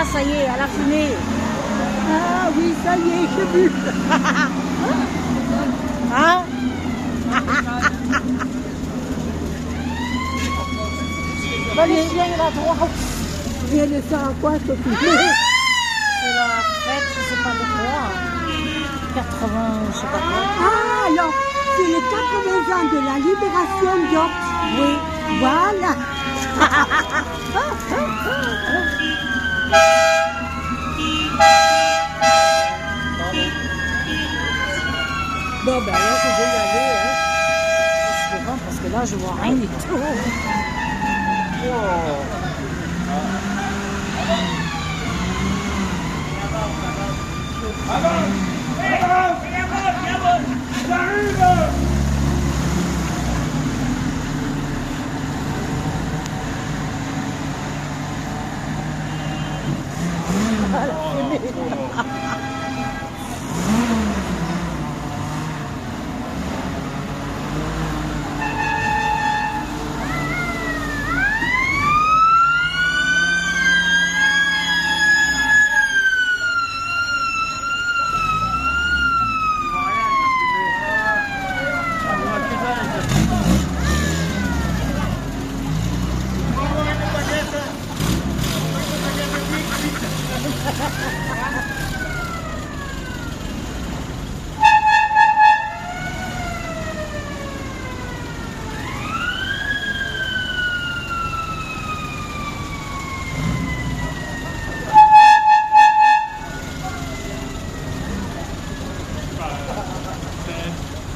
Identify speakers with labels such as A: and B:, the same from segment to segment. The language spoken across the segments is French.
A: Ah, ça y est, elle a fumé.
B: Ah oui, ça y est, j'ai vu.
A: Hein? Bah, les chiens, il a droit.
B: Viens de ça à quoi, Sophie?
A: C'est la fête, je sais pas de quoi. 80, je sais pas quoi.
B: Ah, alors, c'est les 80 ans de la libération d'Orps.
A: Oui.
B: Voilà.
A: Bon, ben là, je vais y aller. Hein. C'est bon, parce que là, je vois rien du tout.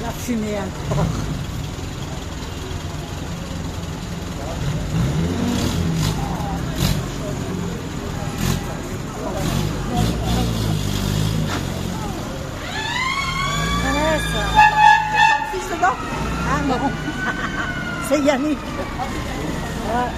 A: La fumée encore.
B: Fils dedans?
A: Ah non, c'est Yannick. Ouais.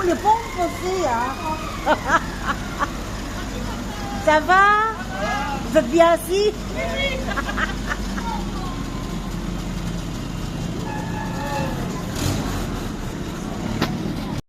A: Le pont aussi, hein. Ça va? Vous êtes bien assis?